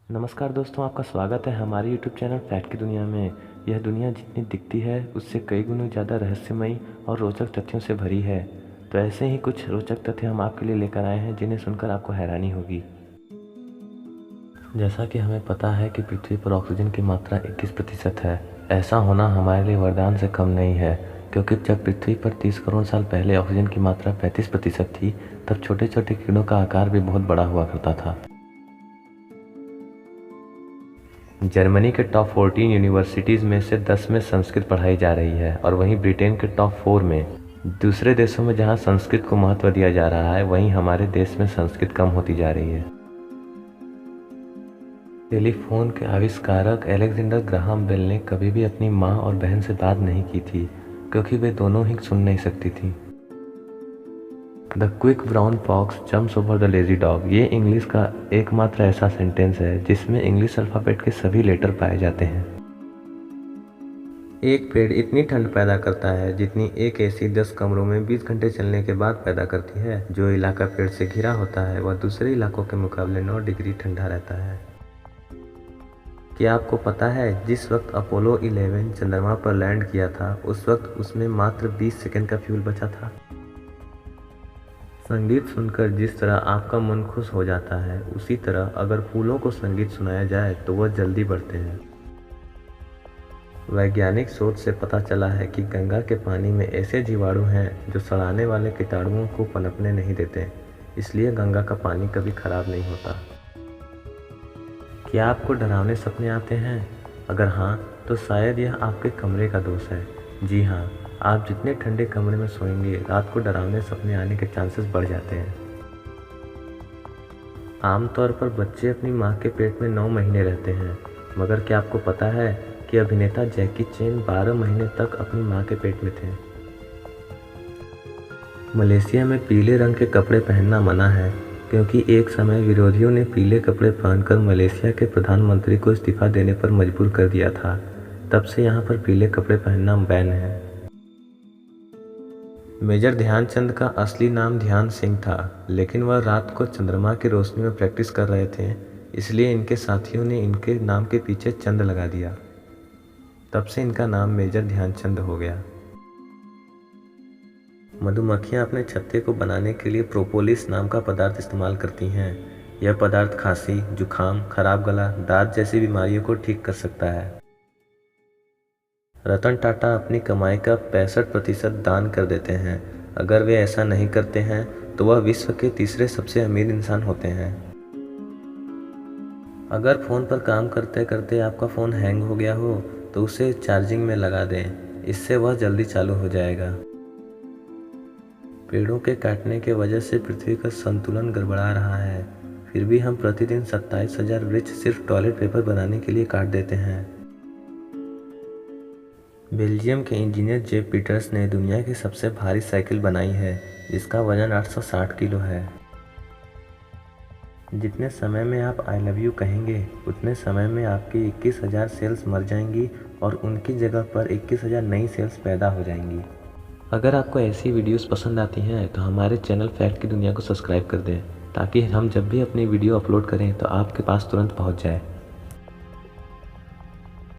नमस्कार दोस्तों, आपका स्वागत है हमारे YouTube चैनल फैक्ट की दुनिया में। यह दुनिया जितनी दिखती है उससे कई गुना ज़्यादा रहस्यमयी और रोचक तथ्यों से भरी है। तो ऐसे ही कुछ रोचक तथ्य हम आपके लिए लेकर आए हैं जिन्हें सुनकर आपको हैरानी होगी। जैसा कि हमें पता है कि पृथ्वी पर ऑक्सीजन की मात्रा 21% है। ऐसा होना हमारे लिए वरदान से कम नहीं है, क्योंकि जब पृथ्वी पर 30 करोड़ साल पहले ऑक्सीजन की मात्रा 35% थी, तब छोटे छोटे कीड़ों का आकार भी बहुत बड़ा हुआ करता था। जर्मनी के टॉप 14 यूनिवर्सिटीज़ में से 10 में संस्कृत पढ़ाई जा रही है, और वहीं ब्रिटेन के टॉप 4 में। दूसरे देशों में जहां संस्कृत को महत्व दिया जा रहा है, वहीं हमारे देश में संस्कृत कम होती जा रही है। टेलीफोन के आविष्कारक अलेक्जेंडर ग्राहम बेल ने कभी भी अपनी माँ और बहन से बात नहीं की थी, क्योंकि वे दोनों ही सुन नहीं सकती थीं। The quick brown fox jumps over the lazy dog, ये इंग्लिश का एकमात्र ऐसा सेंटेंस है जिसमें इंग्लिश अल्फ़ाबेट के सभी लेटर पाए जाते हैं। एक पेड़ इतनी ठंड पैदा करता है जितनी एक एसी 10 कमरों में 20 घंटे चलने के बाद पैदा करती है। जो इलाका पेड़ से घिरा होता है वह दूसरे इलाकों के मुकाबले 9 डिग्री ठंडा रहता है। क्या आपको पता है जिस वक्त अपोलो 11 चंद्रमा पर लैंड किया था, उस वक्त उसमें मात्र 20 सेकंड का फ्यूल बचा था। संगीत सुनकर जिस तरह आपका मन खुश हो जाता है, उसी तरह अगर फूलों को संगीत सुनाया जाए तो वह जल्दी बढ़ते हैं। वैज्ञानिक शोध से पता चला है कि गंगा के पानी में ऐसे जीवाणु हैं जो सड़ाने वाले कीटाणुओं को पनपने नहीं देते, इसलिए गंगा का पानी कभी खराब नहीं होता। क्या आपको डरावने सपने आते हैं? अगर हाँ, तो शायद यह आपके कमरे का दोष है। जी हाँ, आप जितने ठंडे कमरे में सोएंगे, रात को डरावने सपने आने के चांसेस बढ़ जाते हैं। आमतौर पर बच्चे अपनी माँ के पेट में 9 महीने रहते हैं, मगर क्या आपको पता है कि अभिनेता जैकी चैन 12 महीने तक अपनी माँ के पेट में थे। मलेशिया में पीले रंग के कपड़े पहनना मना है, क्योंकि एक समय विरोधियों ने पीले कपड़े पहनकर मलेशिया के प्रधानमंत्री को इस्तीफा देने पर मजबूर कर दिया था। तब से यहाँ पर पीले कपड़े पहनना बैन है। मेजर ध्यानचंद का असली नाम ध्यान सिंह था, लेकिन वह रात को चंद्रमा की रोशनी में प्रैक्टिस कर रहे थे, इसलिए इनके साथियों ने इनके नाम के पीछे चंद लगा दिया। तब से इनका नाम मेजर ध्यानचंद हो गया। मधुमक्खियाँ अपने छत्ते को बनाने के लिए प्रोपोलिस नाम का पदार्थ इस्तेमाल करती हैं। यह पदार्थ खांसी, जुखाम, खराब गला, दांत जैसी बीमारियों को ठीक कर सकता है। रतन टाटा अपनी कमाई का 65% दान कर देते हैं। अगर वे ऐसा नहीं करते हैं तो वह विश्व के तीसरे सबसे अमीर इंसान होते हैं। अगर फ़ोन पर काम करते करते आपका फ़ोन हैंग हो गया हो तो उसे चार्जिंग में लगा दें, इससे वह जल्दी चालू हो जाएगा। पेड़ों के काटने के वजह से पृथ्वी का संतुलन गड़बड़ा रहा है, फिर भी हम प्रतिदिन 27,000 वृक्ष सिर्फ टॉयलेट पेपर बनाने के लिए काट देते हैं। बेल्जियम के इंजीनियर जेफ पीटर्स ने दुनिया की सबसे भारी साइकिल बनाई है, जिसका वजन 860 किलो है। जितने समय में आप आई लव यू कहेंगे, उतने समय में आपकी 21,000 सेल्स मर जाएंगी और उनकी जगह पर 21,000 नई सेल्स पैदा हो जाएंगी। अगर आपको ऐसी वीडियोस पसंद आती हैं तो हमारे चैनल फैक्ट की दुनिया को सब्सक्राइब कर दें, ताकि हम जब भी अपनी वीडियो अपलोड करें तो आपके पास तुरंत पहुंच जाए।